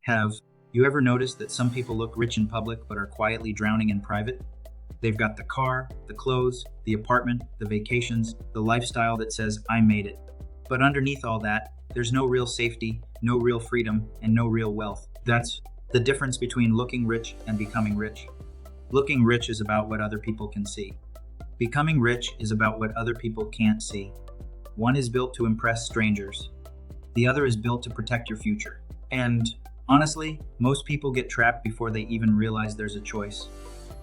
Have you ever noticed that some people look rich in public but are quietly drowning in private? They've got the car, the clothes, the apartment, the vacations, the lifestyle that says, I made it. But underneath all that, there's no real safety, no real freedom, and no real wealth. That's the difference between looking rich and becoming rich. Looking rich is about what other people can see. Becoming rich is about what other people can't see. One is built to impress strangers. The other is built to protect your future. And honestly, most people get trapped before they even realize there's a choice.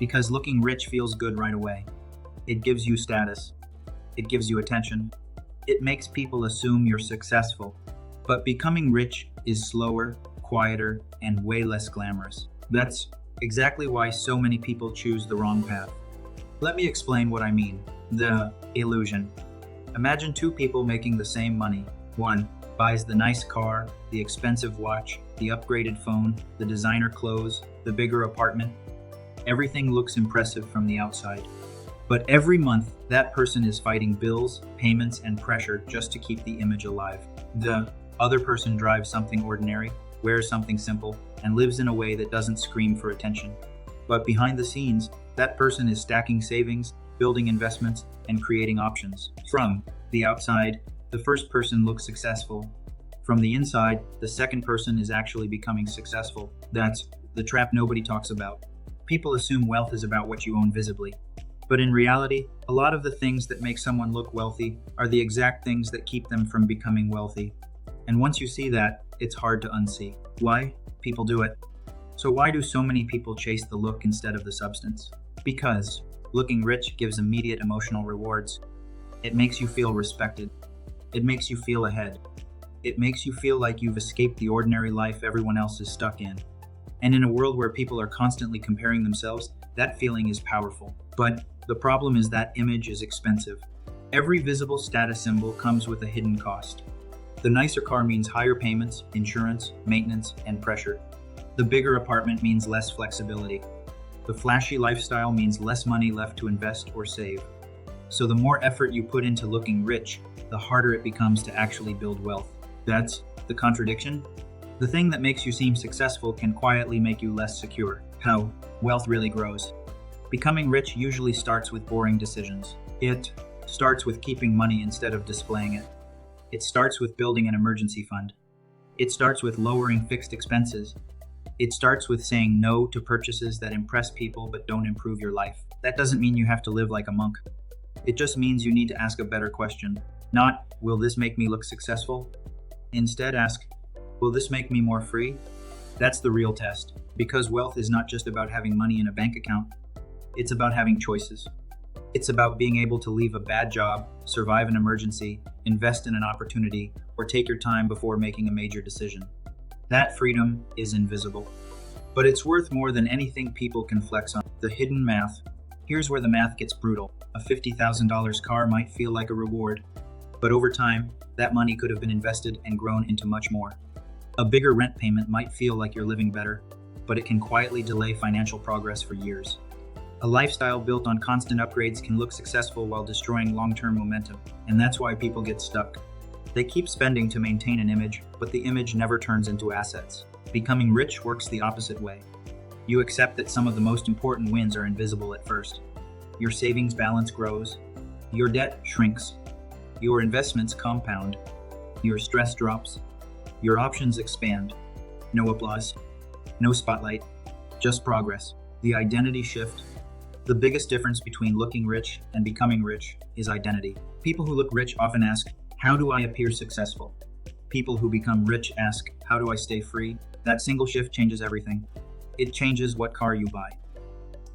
Because looking rich feels good right away. It gives you status. It gives you attention. It makes people assume you're successful. But becoming rich is slower, quieter, and way less glamorous. That's exactly why so many people choose the wrong path. Let me explain what I mean. The illusion. Imagine two people making the same money. One buys the nice car, the expensive watch, the upgraded phone, the designer clothes, the bigger apartment. Everything looks impressive from the outside. But every month, that person is fighting bills, payments, and pressure just to keep the image alive. The other person drives something ordinary, wears something simple, and lives in a way that doesn't scream for attention. But behind the scenes, that person is stacking savings, building investments, and creating options. From the outside, the first person looks successful. From the inside, the second person is actually becoming successful. That's the trap nobody talks about. People assume wealth is about what you own visibly. But in reality, a lot of the things that make someone look wealthy are the exact things that keep them from becoming wealthy. And once you see that, it's hard to unsee. Why? People do it. So why do so many people chase the look instead of the substance? Because looking rich gives immediate emotional rewards. It makes you feel respected. It makes you feel ahead. It makes you feel like you've escaped the ordinary life everyone else is stuck in. And in a world where people are constantly comparing themselves, that feeling is powerful. But the problem is that image is expensive. Every visible status symbol comes with a hidden cost. The nicer car means higher payments, insurance, maintenance, and pressure. The bigger apartment means less flexibility. The flashy lifestyle means less money left to invest or save. So the more effort you put into looking rich, the harder it becomes to actually build wealth. That's the contradiction. The thing that makes you seem successful can quietly make you less secure. How wealth really grows. Becoming rich usually starts with boring decisions. It starts with keeping money instead of displaying it. It starts with building an emergency fund. It starts with lowering fixed expenses. It starts with saying no to purchases that impress people but don't improve your life. That doesn't mean you have to live like a monk. It just means you need to ask a better question. Not, will this make me look successful? Instead, ask, will this make me more free? That's the real test. Because wealth is not just about having money in a bank account. It's about having choices. It's about being able to leave a bad job, survive an emergency, invest in an opportunity, or take your time before making a major decision. That freedom is invisible. But it's worth more than anything people can flex on. The hidden math. Here's where the math gets brutal. A $50,000 car might feel like a reward, but over time, that money could have been invested and grown into much more. A bigger rent payment might feel like you're living better, but it can quietly delay financial progress for years. A lifestyle built on constant upgrades can look successful while destroying long-term momentum, and that's why people get stuck. They keep spending to maintain an image, but the image never turns into assets. Becoming rich works the opposite way. You accept that some of the most important wins are invisible at first. Your savings balance grows. Your debt shrinks. Your investments compound. Your stress drops. Your options expand. No applause. No spotlight. Just progress. The identity shift. The biggest difference between looking rich and becoming rich is identity. People who look rich often ask, how do I appear successful? People who become rich ask, how do I stay free? That single shift changes everything. It changes what car you buy.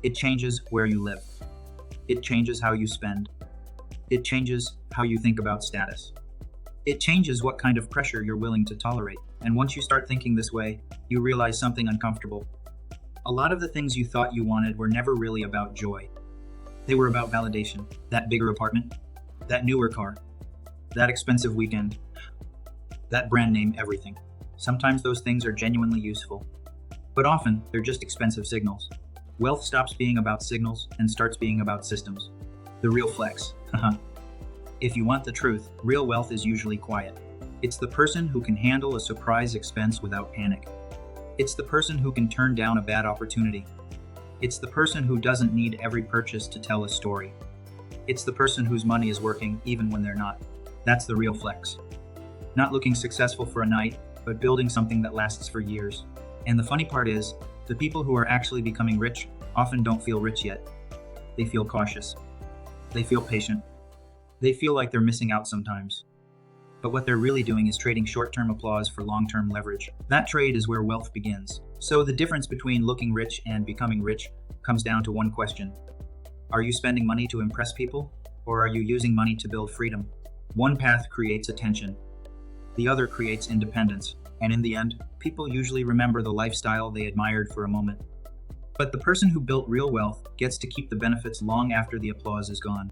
It changes where you live. It changes how you spend. It changes how you think about status. It changes what kind of pressure you're willing to tolerate. And once you start thinking this way, you realize something uncomfortable. A lot of the things you thought you wanted were never really about joy. They were about validation. That bigger apartment, that newer car, that expensive weekend, that brand name everything. Sometimes those things are genuinely useful, but often they're just expensive signals. Wealth stops being about signals and starts being about systems. The real flex. If you want the truth, real wealth is usually quiet. It's the person who can handle a surprise expense without panic. It's the person who can turn down a bad opportunity. It's the person who doesn't need every purchase to tell a story. It's the person whose money is working even when they're not. That's the real flex. Not looking successful for a night, but building something that lasts for years. And the funny part is, the people who are actually becoming rich often don't feel rich yet. They feel cautious. They feel patient. They feel like they're missing out sometimes. But what they're really doing is trading short-term applause for long-term leverage. That trade is where wealth begins. So the difference between looking rich and becoming rich comes down to one question. Are you spending money to impress people, or are you using money to build freedom? One path creates attention. The other creates independence. And in the end, people usually remember the lifestyle they admired for a moment. But the person who built real wealth gets to keep the benefits long after the applause is gone.